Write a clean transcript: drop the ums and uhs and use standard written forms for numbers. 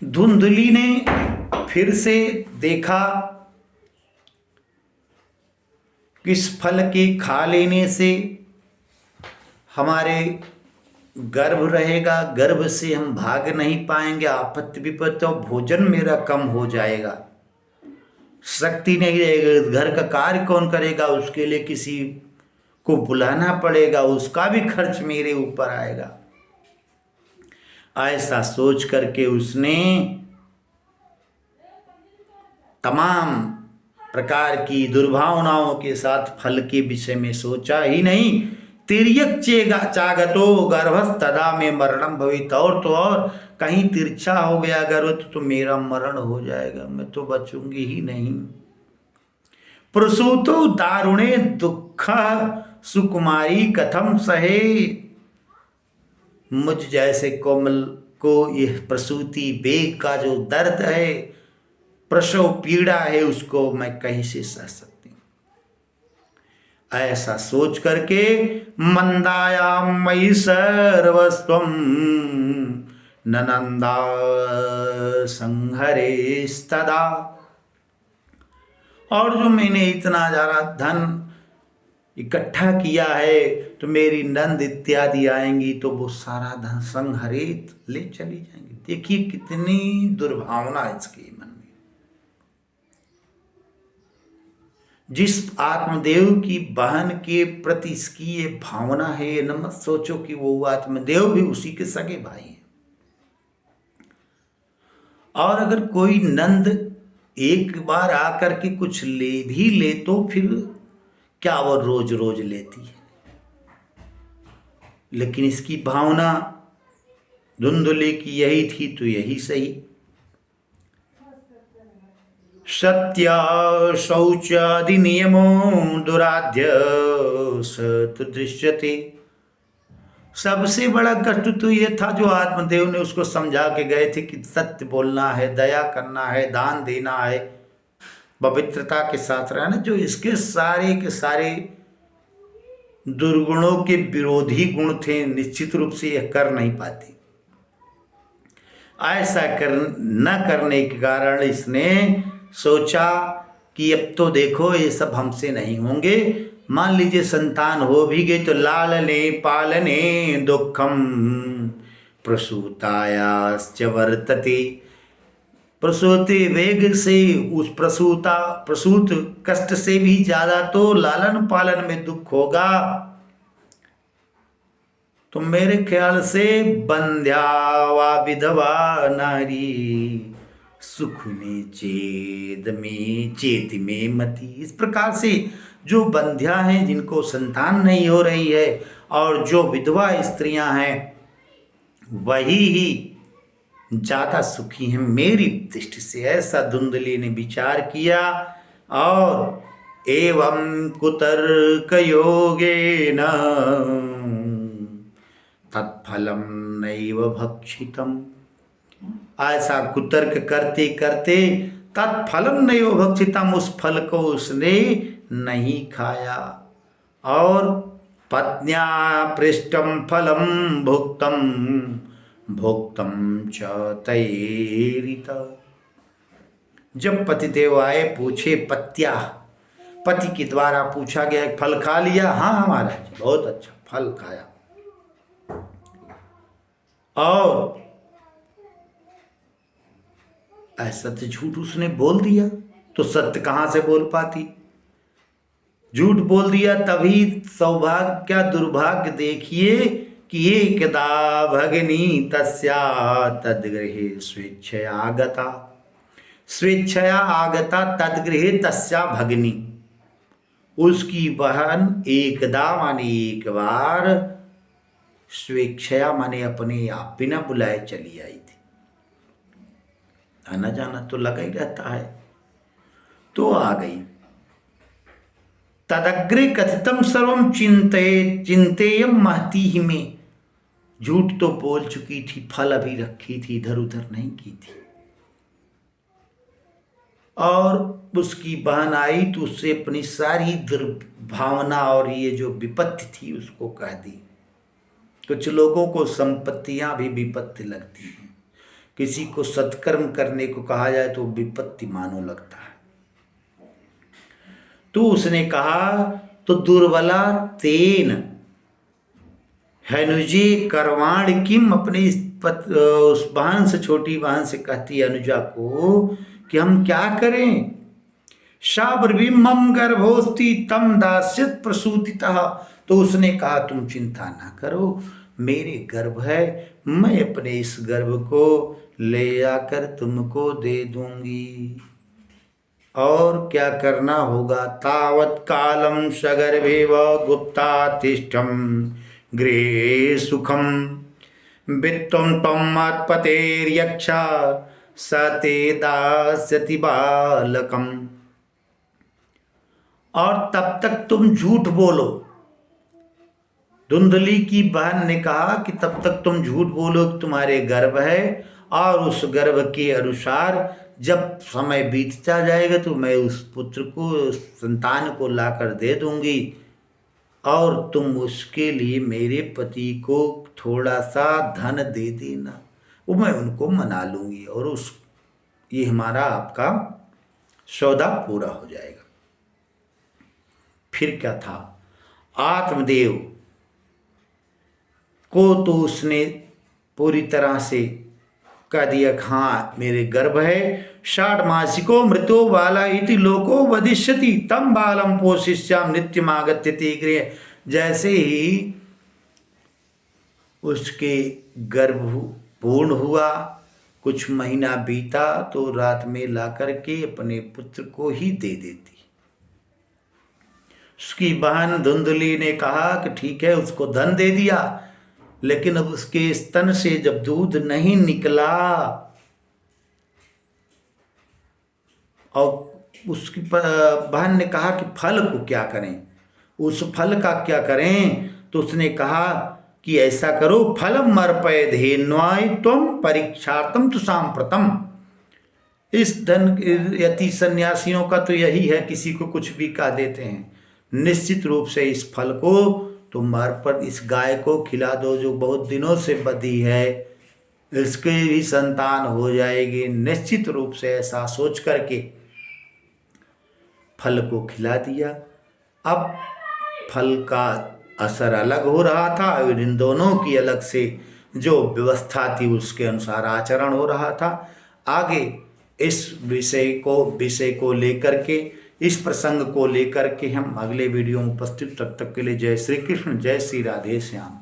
धुंधली ने फिर से देखा किस फल के खा लेने से हमारे गर्भ रहेगा, गर्भ से हम भाग नहीं पाएंगे, आपत्ति विपत्ति और भोजन मेरा कम हो जाएगा, शक्ति नहीं रहेगी, घर का कार्य कौन करेगा, उसके लिए किसी को बुलाना पड़ेगा, उसका भी खर्च मेरे ऊपर आएगा। ऐसा सोच करके उसने तमाम प्रकार की दुर्भावनाओं के साथ फल के विषय में सोचा ही नहीं। तिर्यक चेगा चागतो गर्भस्तदा में मरणम भवित, और तो और कहीं तिरछा हो गया गर्भ तो मेरा मरण हो जाएगा, मैं तो बचूंगी ही नहीं। प्रसूतो दारुणे दुख सुकुमारी कथम सहे, मुझ जैसे कोमल को यह प्रसूति वेग का जो दर्द है, प्रसव पीड़ा है, उसको मैं कहीं से सह सकती हूं। ऐसा सोच करके मंदायाम मयि सर्वस्वम ननंदा संहरे स्तदा, और जो मैंने इतना ज्यादा धन इकट्ठा किया है तो मेरी नंद इत्यादि आएंगी तो वो सारा धन संहरित ले चली जाएंगी। देखिए कितनी दुर्भावना इसके मन में। जिस आत्मदेव की बहन के प्रति इसकी ये भावना है, ये न मत सोचो कि वो आत्मदेव भी उसी के सगे भाई हैं। और अगर कोई नंद एक बार आकर के कुछ ले भी ले तो फिर क्या वो रोज रोज लेती है, लेकिन इसकी भावना धुंधले की यही थी तो यही सही। सत्य शौचादि नियमो दुराध्य सत दृश्यते, सबसे बड़ा कष्ट तो ये था जो आत्मदेव ने उसको समझा के गए थे कि सत्य बोलना है, दया करना है, दान देना है, पवित्रता के साथ रहना, जो इसके सारे के सारे दुर्गुणों के विरोधी गुण थे, निश्चित रूप से यह कर नहीं पाती। ऐसा न करने के कारण इसने सोचा कि अब तो देखो ये सब हमसे नहीं होंगे, मान लीजिए संतान हो भी गई तो लालने पालने दुखम प्रसूतायाश्च वर्तते, प्रसूति वेग से उस प्रसूत कष्ट से भी ज्यादा तो लालन पालन में दुख होगा। तो मेरे ख्याल से बंध्या वा विधवा नारी सुख में चेत में मति, इस प्रकार से जो बंध्या हैं जिनको संतान नहीं हो रही है और जो विधवा स्त्रियां हैं वही ही ज्यादा सुखी हैं मेरी दृष्टि से, ऐसा धुंधली ने विचार किया। और एवं कुतर्क योगेन तत्फलम नैव भक्षितम, ऐसा कुतर्क करते करते तत्फलम नैव भक्षितम, उस फल को उसने नहीं खाया। और पत्न्या पृष्टम फलम भुक्तम भोक्तम च तैरिता, जब पतिदेव आए पूछे पत्या, पति के द्वारा पूछा गया फल खा लिया, हाँ हमारा बहुत अच्छा फल खाया। और ऐसा तो झूठ उसने बोल दिया तो सत्य कहां से बोल पाती, झूठ बोल दिया तभी सौभाग्य क्या दुर्भाग्य देखिए कि एकदा भगिनी तस्या तद्गृहे स्वेच्छया आगता तद्गृहे तस्या भगिनी, उसकी बहन एकदा माने एक बार, स्वेच्छया माने अपने आप बिना बुलाए चली आई थी। आना जाना तो लगा ही रहता है, तो आ गई। तदग्रे कथितम सर्वम चिंतेयम महती ही में, झूठ तो बोल चुकी थी, फल अभी रखी थी, इधर उधर नहीं की थी। और उसकी बहन आई तो उससे अपनी सारी दुर्भावना और ये जो विपत्ति थी उसको कह दी। कुछ लोगों को संपत्तियां भी विपत्ति लगती हैं किसी को सत्कर्म करने को कहा जाए तो विपत्ति मानो लगता है। तो उसने कहा तो दुर्बला तेन हनुजे करवाण किम, अपने उस बहन से, छोटी बहन से कहती है अनुजा को कि हम क्या करें। शाब्रवीमं गर्भोस्ति तम दास्यत प्रसूतितः, तो उसने कहा तुम चिंता ना करो, मेरे गर्भ है, मैं अपने इस गर्भ को ले आकर तुमको दे दूंगी। और क्या करना होगा, तावत कालम सगर्भेव गुप्ता तिष्ठम गृहे सुखम वित्तम तम मत्पतेर्यक्षा सते दास्यति बालकम। और तब तक तुम झूठ बोलो। धुंधली की बहन ने कहा कि तब तक तुम झूठ बोलो कि तुम्हारे गर्भ है, और उस गर्भ के अनुसार जब समय बीतता जाएगा तो मैं उस पुत्र को, उस संतान को लाकर दे दूंगी, और तुम उसके लिए मेरे पति को थोड़ा सा धन दे देना, वो मैं उनको मना लूंगी, और ये हमारा आपका सौदा पूरा हो जाएगा। फिर क्या था, आत्मदेव को तो उसने पूरी तरह से कह दिया हाँ मेरे गर्भ है। 60 मासिको मृतो बाला इति लोको वदिष्यति तम बालम पोषिष्याम नित्यम आगत्यति गृहे। जैसे ही उसके गर्भ पूर्ण हुआ, कुछ महीना बीता, तो रात में ला करके अपने पुत्र को ही दे देती। उसकी बहन धुंधली ने कहा कि ठीक है, उसको धन दे दिया, लेकिन अब उसके स्तन से जब दूध नहीं निकला, और उसकी बहन ने कहा कि फल को क्या करें, उस फल का क्या करें, तो उसने कहा कि ऐसा करो, फलम अर्पय धेन्वाय त्वं परीक्षार्थम तु सांप्रतम। इस धन यति सन्यासियों का तो यही है, किसी को कुछ भी कह देते हैं। निश्चित रूप से इस फल को तुम अर्पण, इस गाय को खिला दो जो बहुत दिनों से बंधी है, इसके भी संतान हो जाएगी। निश्चित रूप से ऐसा सोच करके फल को खिला दिया। अब फल का असर अलग हो रहा था, और इन दोनों की अलग से जो व्यवस्था थी उसके अनुसार आचरण हो रहा था। आगे इस विषय को लेकर के, इस प्रसंग को लेकर के हम अगले वीडियो में उपस्थित। तब तक के लिए जय श्री कृष्ण, जय श्री राधे श्याम।